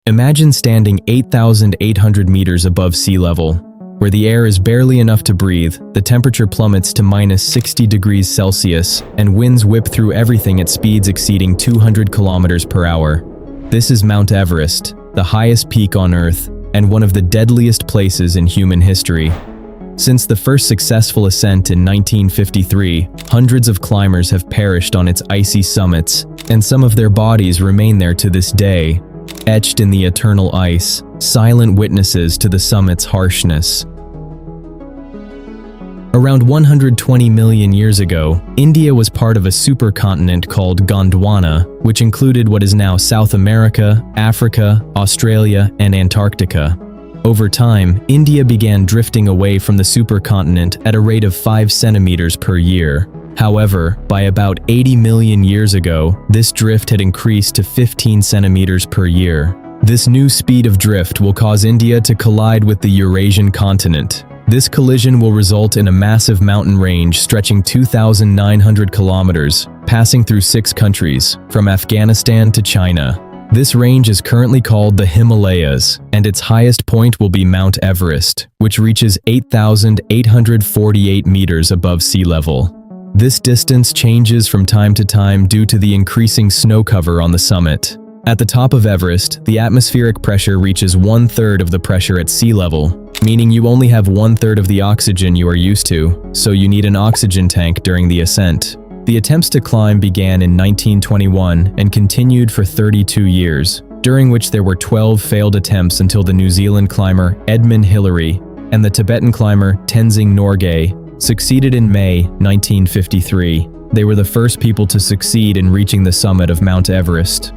Imagine standing 8,800 meters above sea level, where the air is barely enough to breathe, the temperature plummets to minus 60 degrees Celsius, and winds whip through everything at speeds exceeding 200 kilometers per hour. This is Mount Everest, the highest peak on Earth, and one of the deadliest places in human history. Since the first successful ascent in 1953, hundreds of climbers have perished on its icy summits, and some of their bodies remain there to this day, etched in the eternal ice, silent witnesses to the summit's harshness. Around 120 million years ago, India was part of a supercontinent called Gondwana, which included what is now South America, Africa, Australia, and Antarctica. Over time, India began drifting away from the supercontinent at a rate of 5 centimeters per year. However, by about 80 million years ago, this drift had increased to 15 centimeters per year. This new speed of drift will cause India to collide with the Eurasian continent. This collision will result in a massive mountain range stretching 2,900 kilometers, passing through 6 countries, from Afghanistan to China. This range is currently called the Himalayas, and its highest point will be Mount Everest, which reaches 8,848 meters above sea level. This distance changes from time to time due to the increasing snow cover on the summit. At the top of Everest, the atmospheric pressure reaches 1/3 of the pressure at sea level, meaning you only have 1/3 of the oxygen you are used to, so you need an oxygen tank during the ascent. The attempts to climb began in 1921 and continued for 32 years, during which there were 12 failed attempts until the New Zealand climber Edmund Hillary and the Tibetan climber Tenzing Norgay succeeded in May 1953. They were the first people to succeed in reaching the summit of Mount Everest.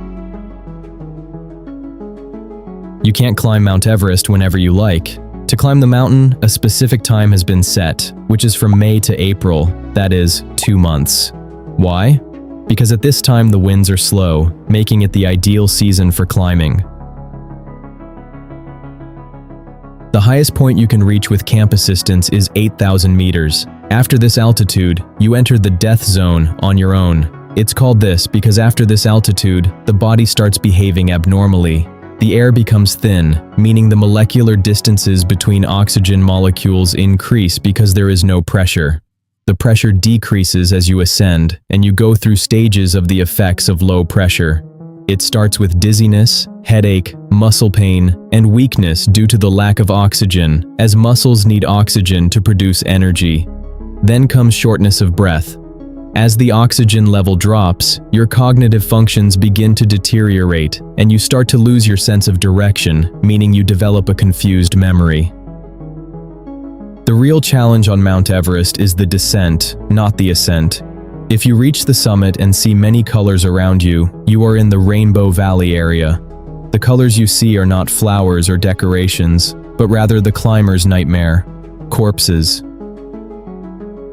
You can't climb Mount Everest whenever you like. To climb the mountain, a specific time has been set, which is from May to April, that is, 2 months. Why? Because at this time the winds are slow, making it the ideal season for climbing. The highest point you can reach with camp assistance is 8,000 meters. After this altitude, you enter the death zone on your own. It's called this because after this altitude, the body starts behaving abnormally. The air becomes thin, meaning the molecular distances between oxygen molecules increase because there is no pressure. The pressure decreases as you ascend, and you go through stages of the effects of low pressure. It starts with dizziness, headache, muscle pain, and weakness due to the lack of oxygen, as muscles need oxygen to produce energy. Then comes shortness of breath. As the oxygen level drops, your cognitive functions begin to deteriorate, and you start to lose your sense of direction, meaning you develop a confused memory. The real challenge on Mount Everest is the descent, not the ascent. If you reach the summit and see many colors around you, you are in the Rainbow Valley area. The colors you see are not flowers or decorations, but rather the climber's nightmare: corpses.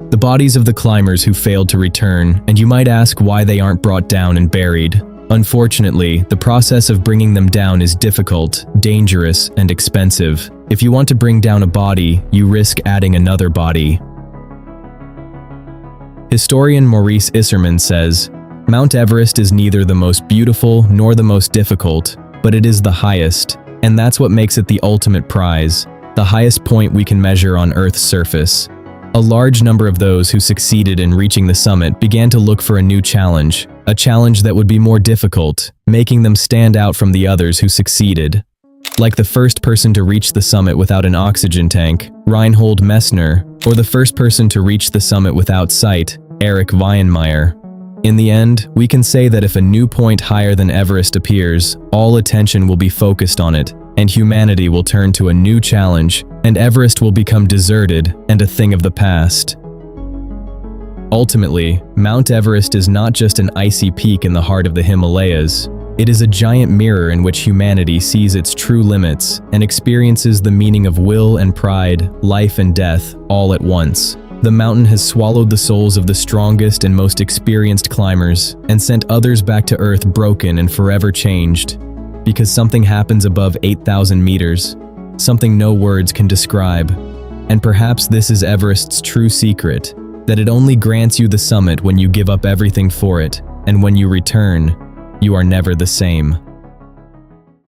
The bodies of the climbers who failed to return, and you might ask why they aren't brought down and buried. Unfortunately, the process of bringing them down is difficult, dangerous, and expensive. If you want to bring down a body, you risk adding another body. Historian Maurice Isserman says, "Mount Everest is neither the most beautiful nor the most difficult, but it is the highest, and that's what makes it the ultimate prize, the highest point we can measure on Earth's surface." A large number of those who succeeded in reaching the summit began to look for a new challenge, a challenge that would be more difficult, making them stand out from the others who succeeded. Like the first person to reach the summit without an oxygen tank, Reinhold Messner, or the first person to reach the summit without sight, Erich Weihenmayer. In the end, we can say that if a new point higher than Everest appears, all attention will be focused on it, and humanity will turn to a new challenge, and Everest will become deserted and a thing of the past. Ultimately, Mount Everest is not just an icy peak in the heart of the Himalayas. It is a giant mirror in which humanity sees its true limits and experiences the meaning of will and pride, life and death, all at once. The mountain has swallowed the souls of the strongest and most experienced climbers and sent others back to Earth broken and forever changed. Because something happens above 8,000 meters, something no words can describe. And perhaps this is Everest's true secret, that it only grants you the summit when you give up everything for it, and when you return, you are never the same.